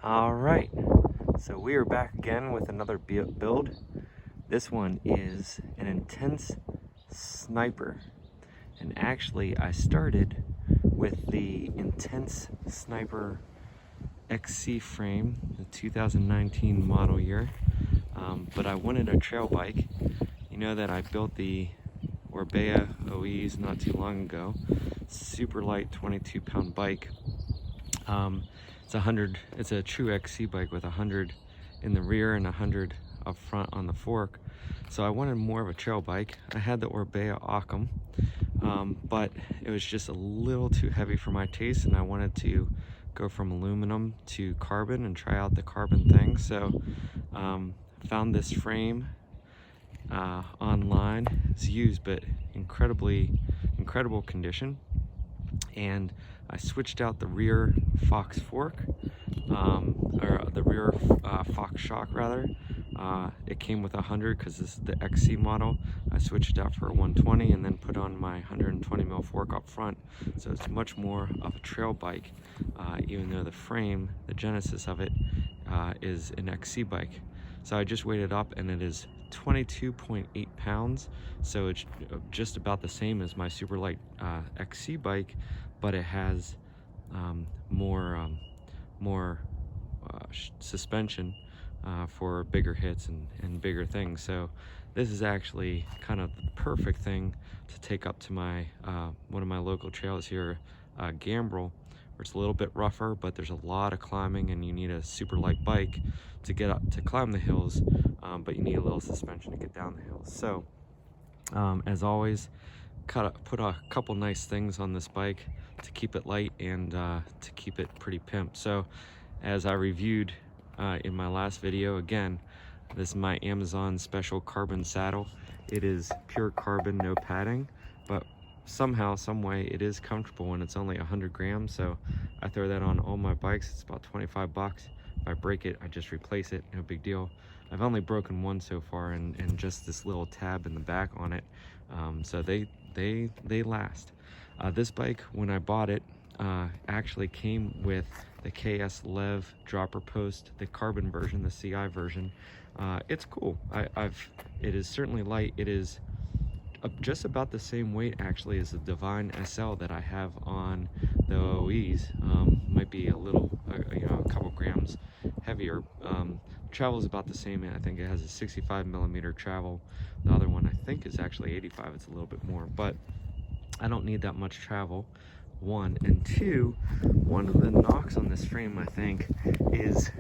All right, so we are back again with another build. This one is an intense sniper, and actually I started with the intense sniper XC frame, the 2019 model year, but I wanted a trail bike. You know that I built the Orbea OEs not too long ago. Super light 22-pound bike. It's a true XC bike with 100 in the rear and 100 up front on the fork. So I wanted more of a trail bike. I had the Orbea Occam, but it was just a little too heavy for my taste, and I wanted to go from aluminum to carbon and try out the carbon thing. So found this frame online. It's used, but incredible condition. And I switched out the rear Fox fork, or the rear Fox shock rather. It came with 100 because this is the XC model. I switched it out for a 120 and then put on my 120 mil fork up front. So it's much more of a trail bike, even though the frame, the genesis of it, is an XC bike. So I just weighed it up and it is 22.8 pounds. So it's just about the same as my super light XC bike, but it has more suspension for bigger hits and bigger things. So this is actually kind of the perfect thing to take up to my one of my local trails here, Gambrel, where it's a little bit rougher, but there's a lot of climbing and you need a super light bike to get up to climb the hills, but you need a little suspension to get down the hills. So as always, put a couple nice things on this bike to keep it light and to keep it pretty pimp. So as I reviewed in my last video, again, this is my Amazon special carbon saddle. It is pure carbon, no padding, but somehow, some way, it is comfortable when it's only 100 grams. So I throw that on all my bikes. It's about 25 bucks. If I break it, I just replace it, no big deal. I've only broken one so far, and just this little tab in the back on it. So they last. This bike, when I bought it, actually came with the KS Lev dropper post, the carbon version, the CI version. It's cool. It is certainly light. It is just about the same weight actually as the Divine SL that I have on the OEs. Might be a little, a couple grams heavier. Travel is about the same. I think it has a 65 millimeter travel. The other one I think is actually 85. It's a little bit more, but I don't need that much travel, one. And two, one of the knocks on this frame, I think, is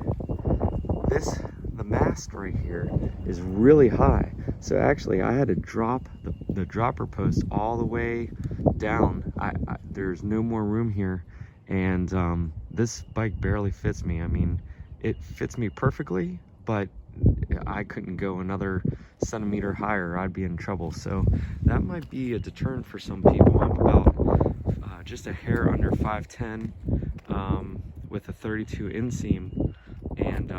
the mast right here is really high. So actually I had to drop the dropper post all the way down. There's no more room here, and this bike barely fits me. I mean, it fits me perfectly, but I couldn't go another centimeter higher, I'd be in trouble. So that might be a deterrent for some people. I'm about just a hair under 5'10", with a 32 inseam, and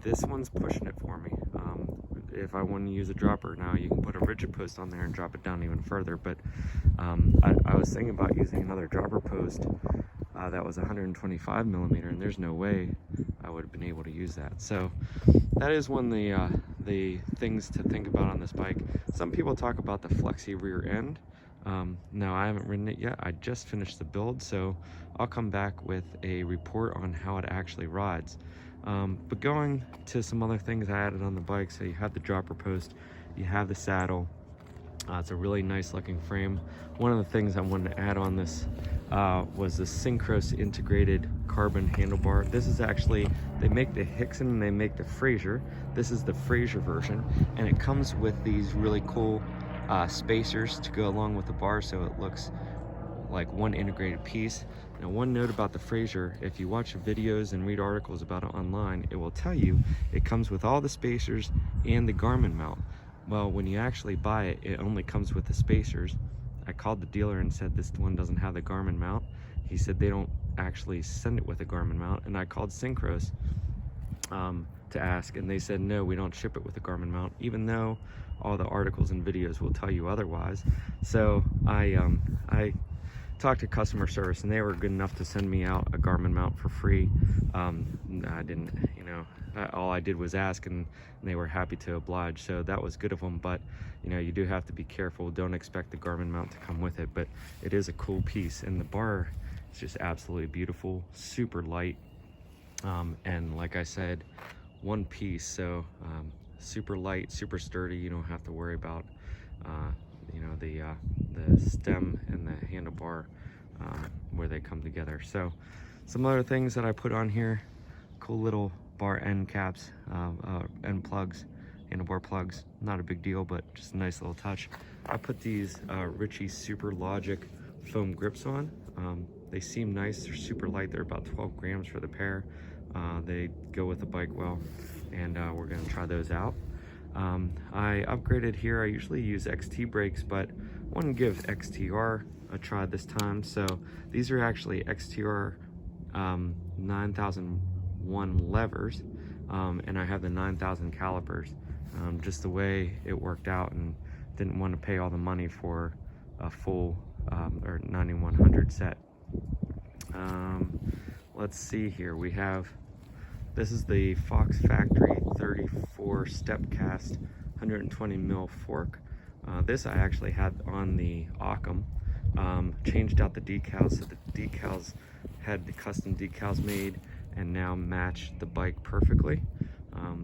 this one's pushing it for me. If I want to use a dropper now, you can put a rigid post on there and drop it down even further, but I was thinking about using another dropper post that was 125 millimeter, and there's no way I would have been able to use that. So that is one of the things to think about on this bike. Some people talk about the Flexi rear end. No, I haven't ridden it yet. I just finished the build, so I'll come back with a report on how it actually rides. But going to some other things I added on the bike, so you have the dropper post, you have the saddle. It's a really nice looking frame. One of the things I wanted to add on this was the Synchros integrated carbon handlebar. This is actually, they make the Hickson and they make the Frasier. This is the Frasier version, and it comes with these really cool spacers to go along with the bar, so it looks like one integrated piece. Now, one note about the Frasier: if you watch videos and read articles about it online, it will tell you it comes with all the spacers and the Garmin mount. Well, when you actually buy it, it only comes with the spacers. I called the dealer and said this one doesn't have the Garmin mount. He said they don't actually send it with a Garmin mount, and I called Synchros to ask, and they said no, we don't ship it with a Garmin mount, even though all the articles and videos will tell you otherwise. So I talked to customer service, and they were good enough to send me out a Garmin mount for free. I didn't, you know, all I did was ask, and they were happy to oblige, so that was good of them. But you know, you do have to be careful. Don't expect the Garmin mount to come with it, but it is a cool piece, and the bar is just absolutely beautiful, super light, and like I said, one piece, so super light, super sturdy. You don't have to worry about you know, the stem and the handlebar where they come together. So some other things that I put on here: cool little bar end caps, end plugs, handlebar plugs. Not a big deal, but just a nice little touch. I put these Richies Super Logic foam grips on. They seem nice. They're super light. They're about 12 grams for the pair. They go with the bike well, and we're gonna try those out. I upgraded here. I usually use XT brakes, but I want to give XTR a try this time. So these are actually XTR 9001 levers, and I have the 9000 calipers. Just the way it worked out, and didn't want to pay all the money for a full or 9100 set. Let's see here. We have, this is the Fox Factory 34 step cast 120 mil fork. This I actually had on the Occam. Changed out the decals, so the decals had the custom decals made and now match the bike perfectly.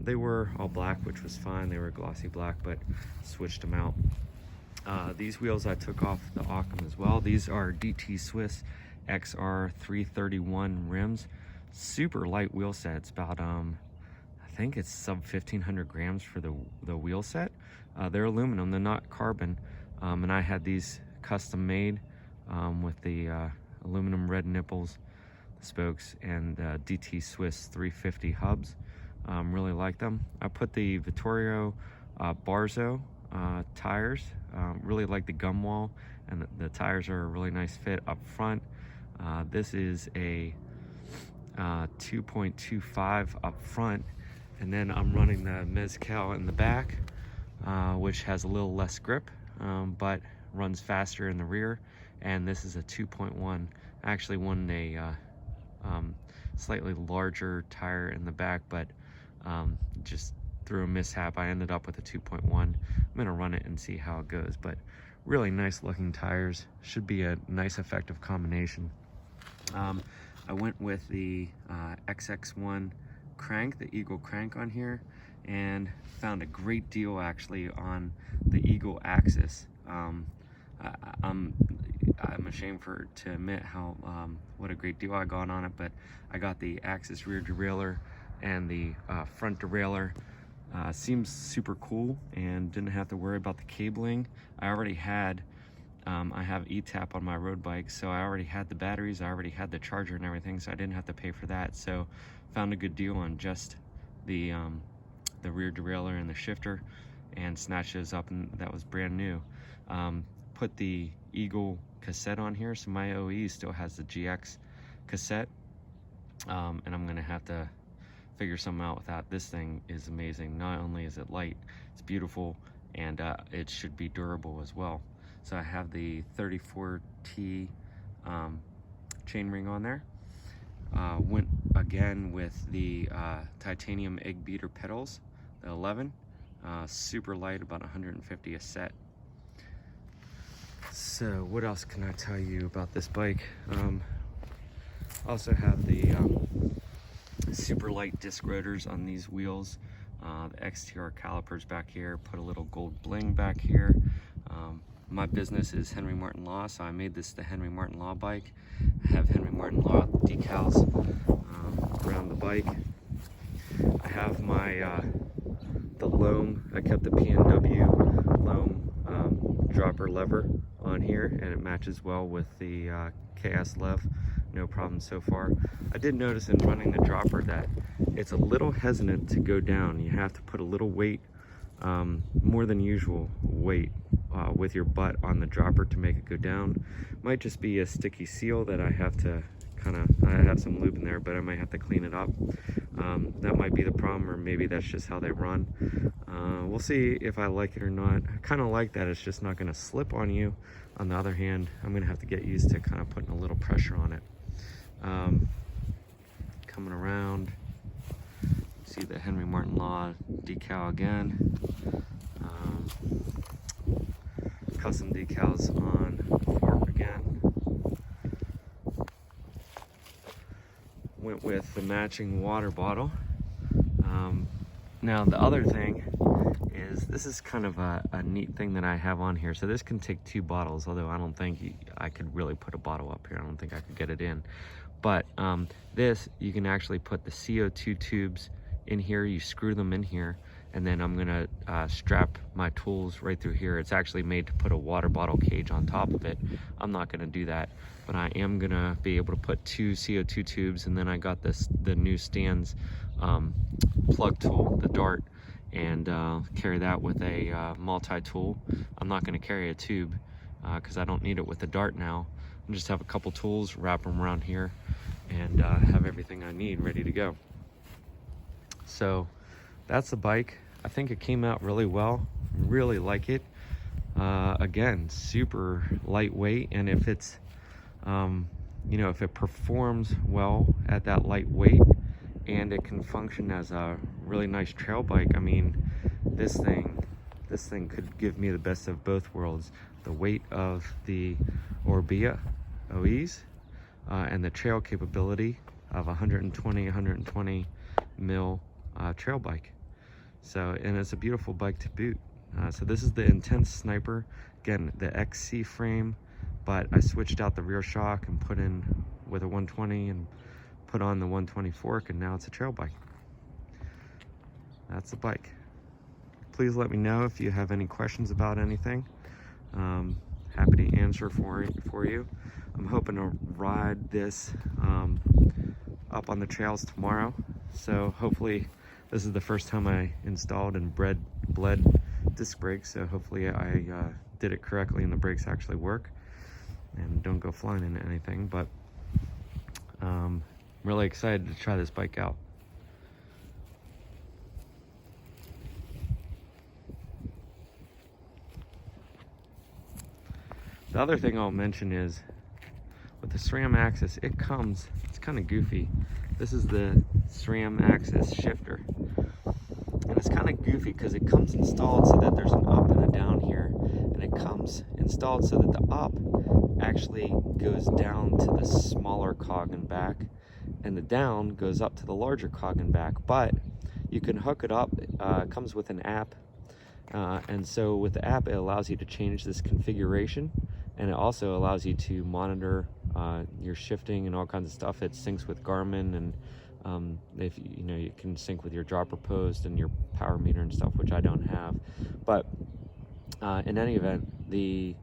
They were all black, which was fine. They were glossy black, but switched them out. These wheels I took off the Occam as well. These are DT Swiss XR 331 rims. Super light wheel set. It's about I think it's sub 1500 grams for the wheel set. They're aluminum, they're not carbon, and I had these custom made with the aluminum red nipples, the spokes, and DT Swiss 350 hubs. Really like them. I put the Vittorio Barzo tires. Really like the gum wall, and the tires are a really nice fit up front. This is a 2.25 up front, and then I'm running the Mezcal in the back, which has a little less grip, but runs faster in the rear. And this is a 2.1. I actually wanted a slightly larger tire in the back, but just through a mishap I ended up with a 2.1. I'm gonna run it and see how it goes, but really nice looking tires. Should be a nice effective combination. I went with the XX1 crank, the Eagle crank on here, and found a great deal actually on the Eagle Axis. I'm ashamed to admit how what a great deal I got on it, but I got the Axis rear derailleur and the front derailleur. Seems super cool, and didn't have to worry about the cabling. I already had I have ETAP on my road bike, so I already had the batteries, I already had the charger and everything, so I didn't have to pay for that. So found a good deal on just the rear derailleur and the shifter, and snatched those up, and that was brand new. Put the Eagle cassette on here, so my OE still has the GX cassette, and I'm gonna have to figure something out with that. This thing is amazing. Not only is it light, it's beautiful, and it should be durable as well. So I have the 34T chainring on there. Went again with the titanium egg beater pedals, the 11. Super light, about 150 a set. So what else can I tell you about this bike? Also have the super light disc rotors on these wheels. The XTR calipers back here. Put a little gold bling back here. My business is Henry Martin Law, so I made this the Henry Martin Law bike. I have Henry Martin Law decals around the bike. I have my the loam. I kept the PNW loam dropper lever on here, and it matches well with the KS Lev. No problem so far. I did notice in running the dropper that it's a little hesitant to go down. You have to put a little weight, more than usual weight, with your butt on the dropper to make it go down. Might just be a sticky seal that I have to I have some lube in there, but I might have to clean it up. That might be the problem, or maybe that's just how they run. We'll see if I like it or not. I kind of like that it's just not going to slip on you. On the other hand, I'm going to have to get used to kind of putting a little pressure on it. Coming around, see the Henry Martin Law decal again. Custom decals on the fork again. Went with the matching water bottle. Now the other thing is, this is kind of a neat thing that I have on here. So this can take 2 bottles, although I don't think I could really put a bottle up here. I don't think I could get it in. But this, you can actually put the CO2 tubes in here. You screw them in here, and then I'm gonna strap my tools right through here. It's actually made to put a water bottle cage on top of it. I'm not gonna do that, but I am gonna be able to put 2 CO2 tubes, and then I got the new Stan's plug tool, the dart, and carry that with a multi-tool. I'm not gonna carry a tube because I don't need it with the dart now. I just have a couple tools, wrap them around here, and have everything I need ready to go. So that's the bike. I think it came out really well. Really like it. Again, super lightweight, and if it's you know, if it performs well at that light weight and it can function as a really nice trail bike, I mean, this thing could give me the best of both worlds. The weight of the Orbea OEs and the trail capability of 120 mil trail bike. So, and it's a beautiful bike to boot. So this is the Intense Sniper, again, the XC frame, but I switched out the rear shock and put in with a 120 and put on the 120 fork, and now it's a trail bike. That's the bike. Please let me know if you have any questions about anything. Happy to answer for you. I'm hoping to ride this up on the trails tomorrow. So hopefully this is the first time I installed and bled disc brakes. So hopefully I did it correctly and the brakes actually work and don't go flying into anything. But I'm really excited to try this bike out. The other thing I'll mention is with the SRAM AXS, it's kind of goofy. This is the SRAM AXS shifter. And it's kind of goofy because it comes installed so that there's an up and a down here. And it comes installed so that the up actually goes down to the smaller cog and back, and the down goes up to the larger cog and back. But you can hook it up, it comes with an app. And so with the app, it allows you to change this configuration, and it also allows you to monitor your shifting and all kinds of stuff. It syncs with Garmin, and if you know, you can sync with your dropper post and your power meter and stuff, which I don't have. But in any event, the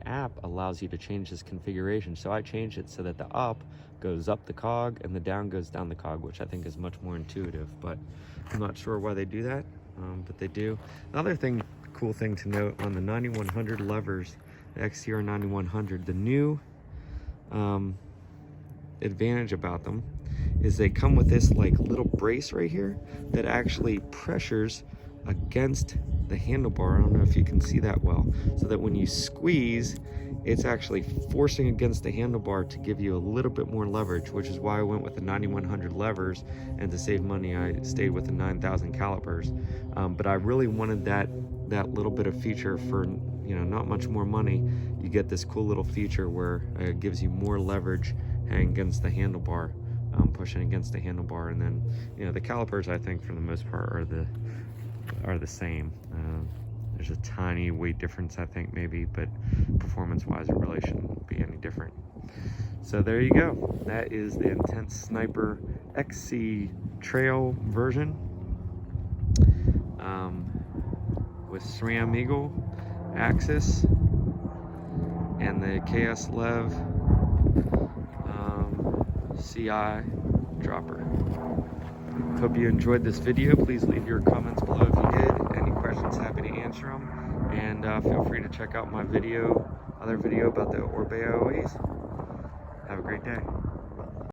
app allows you to change this configuration. So I changed it so that the up goes up the cog and the down goes down the cog, which I think is much more intuitive. But I'm not sure why they do that, but they do. Another thing, cool thing to note on the 9100 levers, the XTR 9100, the new advantage about them is they come with this like little brace right here that actually pressures against the handlebar. I don't know if you can see that well, so that when you squeeze, it's actually forcing against the handlebar to give you a little bit more leverage, which is why I went with the 9100 levers, and to save money I stayed with the 9000 calipers. But I really wanted that little bit of feature for, you know, not much more money. You get this cool little feature where it gives you more leverage hanging against the handlebar, pushing against the handlebar. And then, you know, the calipers, I think for the most part are the same. There's a tiny weight difference, I think, maybe, but performance-wise, it really shouldn't be any different. So there you go. That is the Intense Sniper XC Trail version with SRAM Eagle AXS and the KS Lev CI dropper. Hope you enjoyed this video. Please leave your comments below if you did. Any questions, happy to answer them. And feel free to check out my other video about the Orbea OEs. Have a great day.